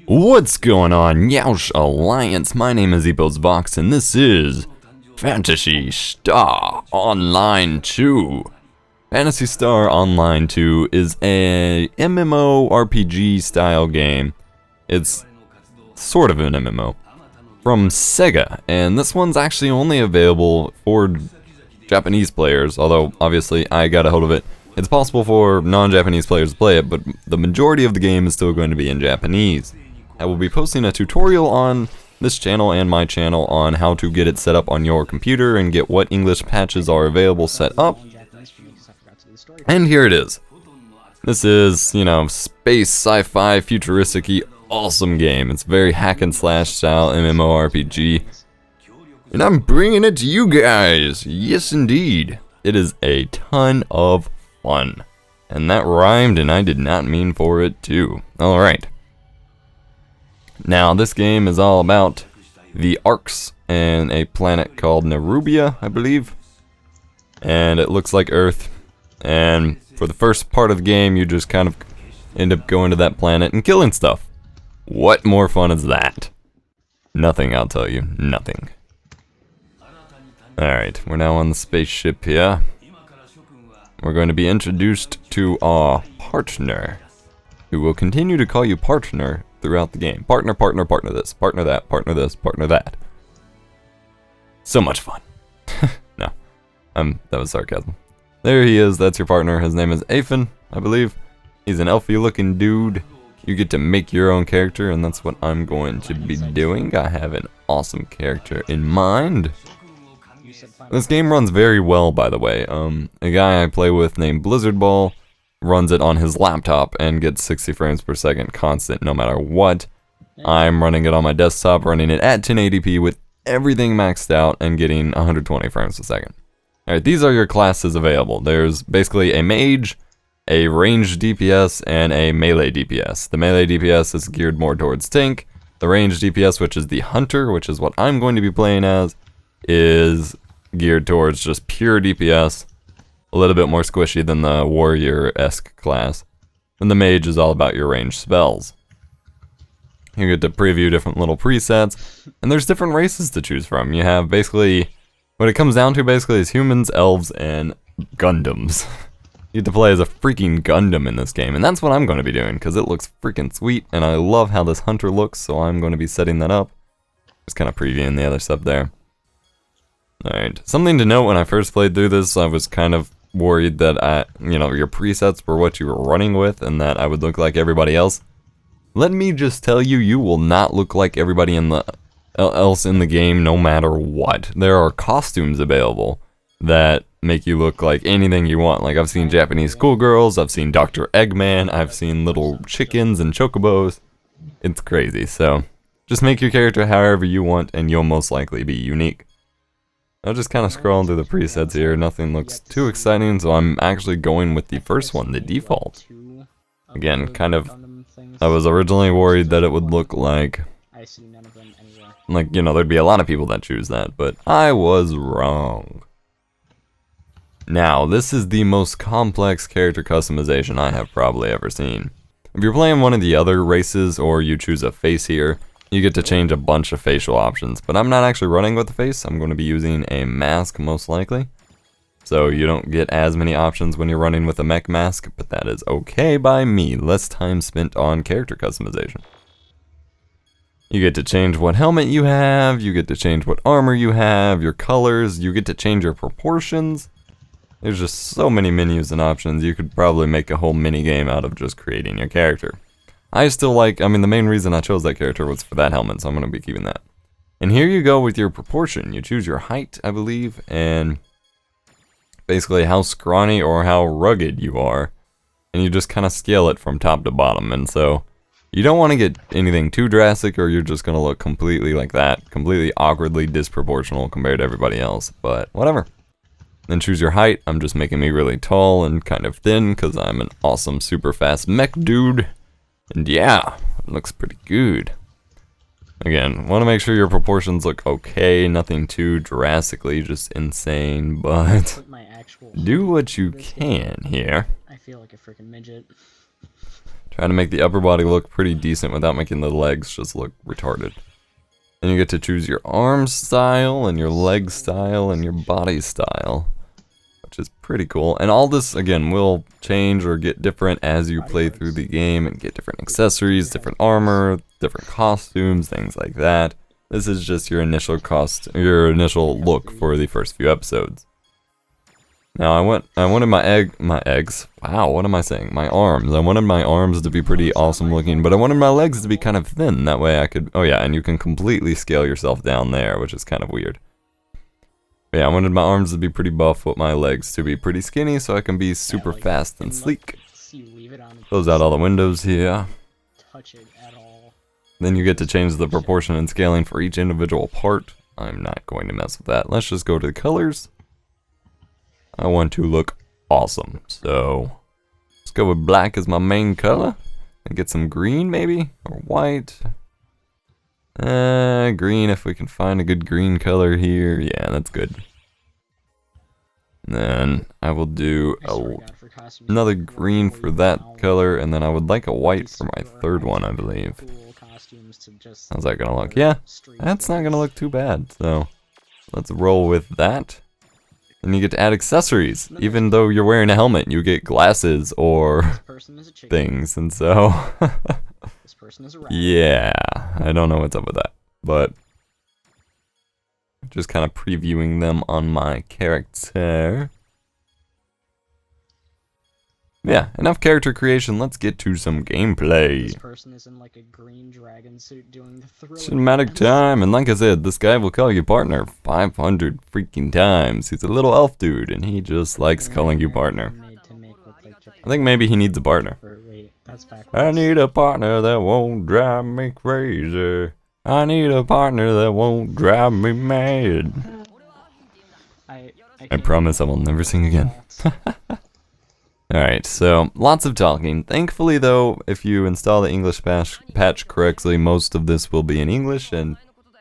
What's going on, Yeousch Alliance? My name is Vox, and this is Phantasy Star Online 2. Phantasy Star Online 2 is a MMORPG style game. It's sort of an MMO from SEGA, and this one's actually only available for Japanese players, although obviously I got a hold of it. It's possible for non-Japanese players to play it, but the majority of the game is still going to be in Japanese. I will be posting a tutorial on this channel and my channel on how to get it set up on your computer and get what English patches are available set up. And here it is. This is, you know, space, sci-fi, futuristic-y, awesome game. It's very hack and slash style MMORPG. And I'm bringing it to you guys. Yes, indeed. It is a ton of fun. And that rhymed, and I did not mean for it to. Alright. Now, this game is all about the Arcs and a planet called Nerubia, I believe. And it looks like Earth. And for the first part of the game, you just kind of end up going to that planet and killing stuff. What more fun is that? Nothing, I'll tell you. Nothing. Alright, we're now on the spaceship here. We're going to be introduced to our partner, who will continue to call you partner throughout the game. Partner, partner, partner this, partner that, partner this, partner that. So much fun. No, that was sarcasm. There he is, that's your partner. His name is Aphan, I believe. He's an elfy looking dude. You get to make your own character, and that's what I'm going to be doing. I have an awesome character in mind. This game runs very well, by the way. A guy I play with named Blizzard Ball runs it on his laptop and gets 60 frames per second constant no matter what. I'm running it on my desktop, running it at 1080p with everything maxed out and getting 120 frames per second. Alright, these are your classes available. There's basically a mage, a ranged DPS, and a melee DPS. The melee DPS is geared more towards tank. The ranged DPS, which is the hunter, which is what I'm going to be playing as, is geared towards just pure DPS. A little bit more squishy than the warrior-esque class. And the mage is all about your ranged spells. You get to preview different little presets, and there's different races to choose from. You have basically, what it comes down to basically is humans, elves, and Gundams. You get to play as a freaking Gundam in this game, and that's what I'm going to be doing, because it looks freaking sweet, and I love how this hunter looks, so I'm going to be setting that up. Just kind of previewing the other stuff there. Alright, something to note when I first played through this, I was kind of worried that your presets were what you were running with and that I would look like everybody else. Let me just tell you, you will not look like everybody else in the game no matter what. There are costumes available that make you look like anything you want. Like, I've seen Japanese schoolgirls, I've seen Dr. Eggman, I've seen little chickens and chocobos. It's crazy, so just make your character however you want and you'll most likely be unique. I'll just kind of scroll through the presets here. Nothing looks too exciting, so I'm actually going with the first one, the default. Again, kind of, I was originally worried that it would look like, there'd be a lot of people that choose that, but I was wrong. Now, this is the most complex character customization I have probably ever seen. If you're playing one of the other races, or you choose a face here, you get to change a bunch of facial options, but I'm not actually running with the face. I'm going to be using a mask most likely. So you don't get as many options when you're running with a mech mask, but that is okay by me. Less time spent on character customization. You get to change what helmet you have, you get to change what armor you have, your colors, you get to change your proportions. There's just so many menus and options, you could probably make a whole mini game out of just creating your character. I still the main reason I chose that character was for that helmet, so I'm going to be keeping that. And here you go with your proportion. You choose your height, I believe, and basically how scrawny or how rugged you are. And you just kind of scale it from top to bottom. And so you don't want to get anything too drastic or you're just going to look completely like that. Completely awkwardly disproportional compared to everybody else, but whatever. Then choose your height. I'm just making me really tall and kind of thin because I'm an awesome super fast mech dude. And yeah, it looks pretty good. Again, want to make sure your proportions look okay, nothing too drastically just insane, but do what you can here. I feel like a freaking midget. Trying to make the upper body look pretty decent without making the legs just look retarded. Then you get to choose your arm style and your leg style and your body style, which is pretty cool. And all this, again, will change or get different as you play through the game and get different accessories, different armor, different costumes, things like that. This is just your initial initial look for the first few episodes. Now I wanted my eggs. Wow, what am I saying? My arms. I wanted my arms to be pretty awesome looking, but I wanted my legs to be kind of thin. That way I could, oh yeah, and you can completely scale yourself down there, which is kind of weird. But yeah, I wanted my arms to be pretty buff, with my legs to be pretty skinny, so I can be super fast and sleek. Close out all the windows here. Then you get to change the proportion and scaling for each individual part. I'm not going to mess with that. Let's just go to the colors. I want to look awesome, so let's go with black as my main color and get some green maybe, or white. Green, if we can find a good green color here. Yeah, that's good. And then I will do another green for that color, and then I would like a white for my third one, I believe. How's that gonna look? Yeah, that's not gonna look too bad, so let's roll with that. And you get to add accessories. Even though you're wearing a helmet, you get glasses or things, and so yeah, I don't know what's up with that, but just kind of previewing them on my character. Yeah, enough character creation, let's get to some gameplay. This person is in like a green dragon suit doing the thriller. Cinematic time, and like I said, this guy will call you partner 500 freaking times. He's a little elf dude, and he just likes calling you partner. I think maybe he needs a partner. I need a partner that won't drive me crazy. I need a partner that won't drive me mad. I promise I will never sing again. Alright, so lots of talking. Thankfully though, if you install the English patch correctly, most of this will be in English, and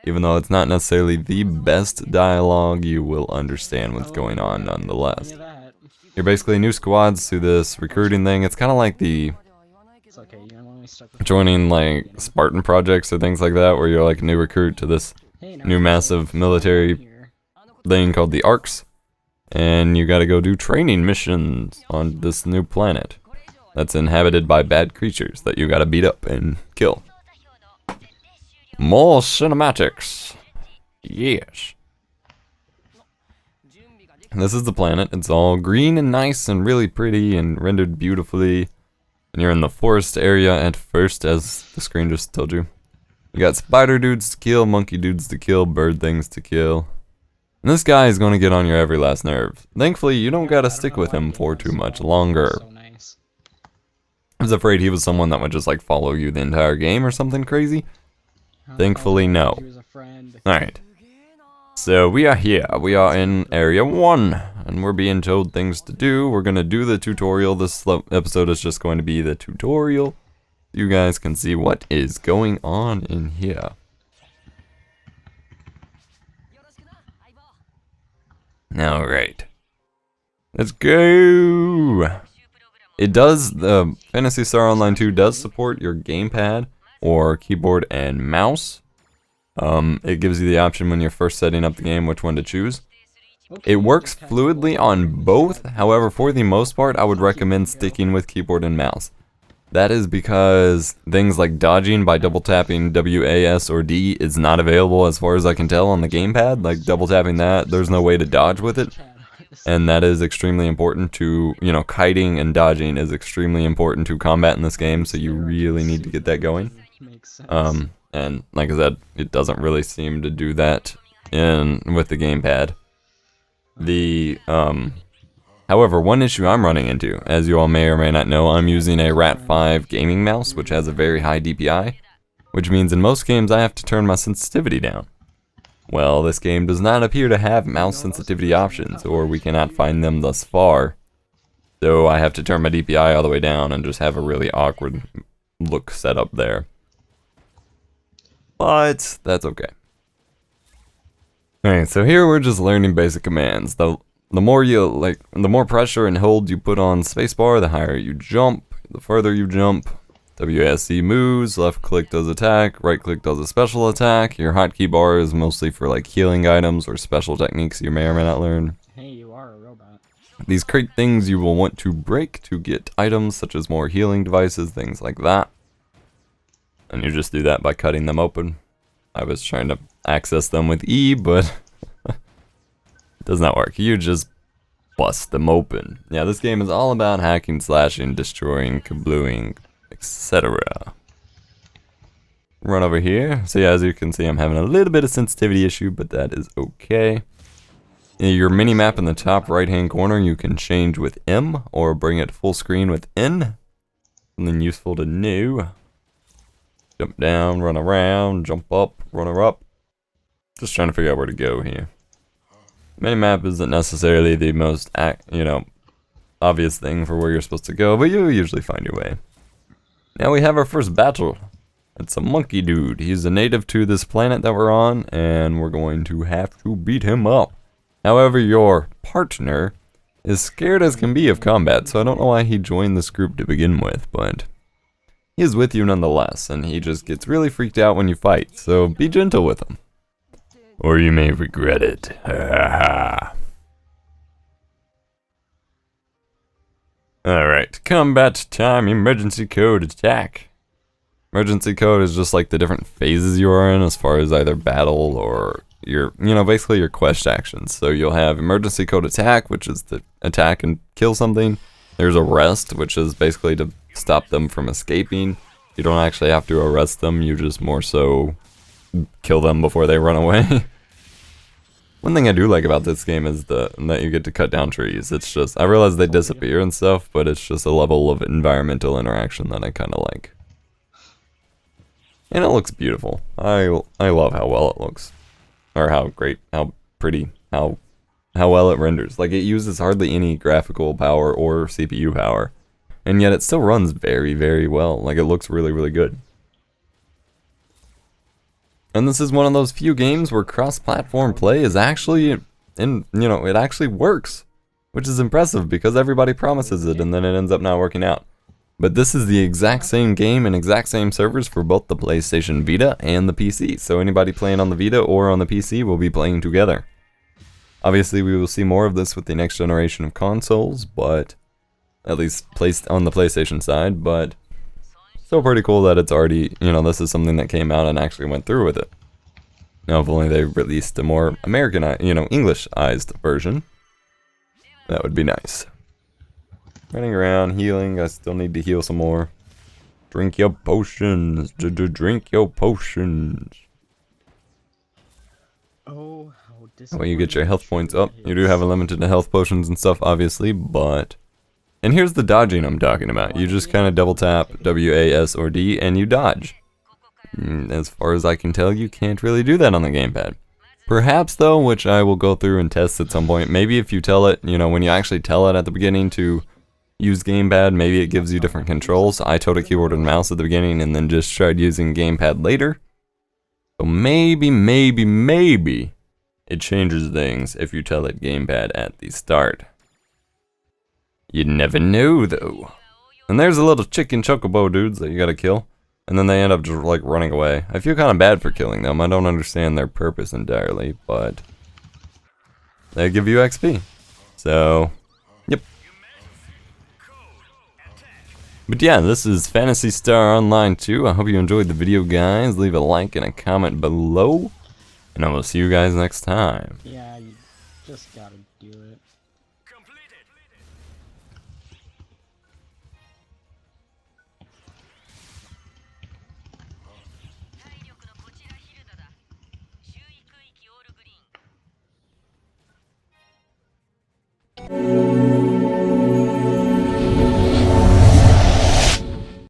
even though it's not necessarily the best dialogue, you will understand what's going on nonetheless. You're basically new squads to this recruiting thing. It's kind of like the joining like Spartan projects or things like that, where you're like a new recruit to this new massive military thing called the Arcs. And you gotta go do training missions on this new planet that's inhabited by bad creatures that you gotta beat up and kill. More cinematics. Yes. This is the planet. It's all green and nice and really pretty and rendered beautifully. And you're in the forest area at first, as the screen just told you. You got spider dudes to kill, monkey dudes to kill, bird things to kill. And this guy is going to get on your every last nerve. Thankfully, you don't gotta stick with him for too much longer. I was afraid he was someone that would just like follow you the entire game or something crazy. Thankfully, no. Alright. So we are here. We are in Area 1. And we're being told things to do. We're going to do the tutorial. This episode is just going to be the tutorial. You guys can see what is going on in here. Alright. Let's go! It does, the Phantasy Star Online 2 does support your gamepad or keyboard and mouse. It gives you the option when you're first setting up the game which one to choose. It works fluidly on both, however for the most part I would recommend sticking with keyboard and mouse. That is because things like dodging by double tapping W, A, S, or D is not available as far as I can tell on the gamepad. Like double tapping that, there's no way to dodge with it. And that is extremely important to, you know, kiting and dodging is extremely important to combat in this game, so you really need to get that going. And like I said, it doesn't really seem to do that with the gamepad. However, one issue I'm running into, as you all may or may not know, I'm using a Rat 5 gaming mouse, which has a very high DPI, which means in most games I have to turn my sensitivity down. Well, this game does not appear to have mouse sensitivity options, or we cannot find them thus far. So I have to turn my DPI all the way down and just have a really awkward look set up there. But that's okay. Alright, so here we're just learning basic commands. The more pressure and hold you put on spacebar, the higher you jump, the further you jump. WASD moves, left click does attack, right click does a special attack. Your hotkey bar is mostly for like healing items or special techniques you may or may not learn. Hey, you are a robot. These crate things you will want to break to get items such as more healing devices, things like that. And you just do that by cutting them open. I was trying to access them with E, but it does not work. You just bust them open. Yeah, this game is all about hacking, slashing, destroying, kablooing, etc. Run over here. So yeah, as you can see, I'm having a little bit of sensitivity issue, but that is okay. Your mini map in the top right hand corner you can change with M or bring it full screen with N. Something useful to know. Jump down, run around, jump up, run her up. Just trying to figure out where to go here. Minimap isn't necessarily the most, obvious thing for where you're supposed to go, but you'll usually find your way. Now we have our first battle. It's a monkey dude. He's a native to this planet that we're on, and we're going to have to beat him up. However, your partner is scared as can be of combat, so I don't know why he joined this group to begin with, but he is with you nonetheless, and he just gets really freaked out when you fight, so be gentle with him. Or you may regret it. Alright, combat time, emergency code, attack. Emergency code is just like the different phases you are in as far as either battle or your, basically your quest actions. So you'll have emergency code attack, which is to attack and kill something. There's arrest, which is basically to stop them from escaping. You don't actually have to arrest them, you just more so kill them before they run away. One thing I do like about this game is that you get to cut down trees. It's just, I realize they disappear and stuff, but it's just a level of environmental interaction that I kind of like. And it looks beautiful. I love how well it looks. Or how great, how pretty, how well it renders. Like, it uses hardly any graphical power or CPU power. And yet it still runs very, very well. Like, it looks really, really good. And this is one of those few games where cross-platform play is actually, it actually works. Which is impressive because everybody promises it and then it ends up not working out. But this is the exact same game and exact same servers for both the PlayStation Vita and the PC. So anybody playing on the Vita or on the PC will be playing together. Obviously we will see more of this with the next generation of consoles, but at least placed on the PlayStation side, but still pretty cool that it's already, this is something that came out and actually went through with it. Now if only they released a more American, English-ized version, that would be nice. Running around, healing, I still need to heal some more. Drink your potions, drink your potions. Oh, how Well, you get your health points up. You do have a limited health potions and stuff, obviously, but... And here's the dodging I'm talking about. You just kind of double tap W, A, S, or D, and you dodge. As far as I can tell, you can't really do that on the gamepad. Perhaps, though, which I will go through and test at some point, maybe if you tell it, when you actually tell it at the beginning to use gamepad, maybe it gives you different controls. I told it keyboard and mouse at the beginning and then just tried using gamepad later. So maybe it changes things if you tell it gamepad at the start. You never know, though. And there's a little chicken chocobo dudes that you gotta kill. And then they end up just, like, running away. I feel kind of bad for killing them. I don't understand their purpose entirely, but they give you XP. So, yep. But yeah, this is Phantasy Star Online 2. I hope you enjoyed the video, guys. Leave a like and a comment below. And I will see you guys next time. Yeah, you just gotta do it.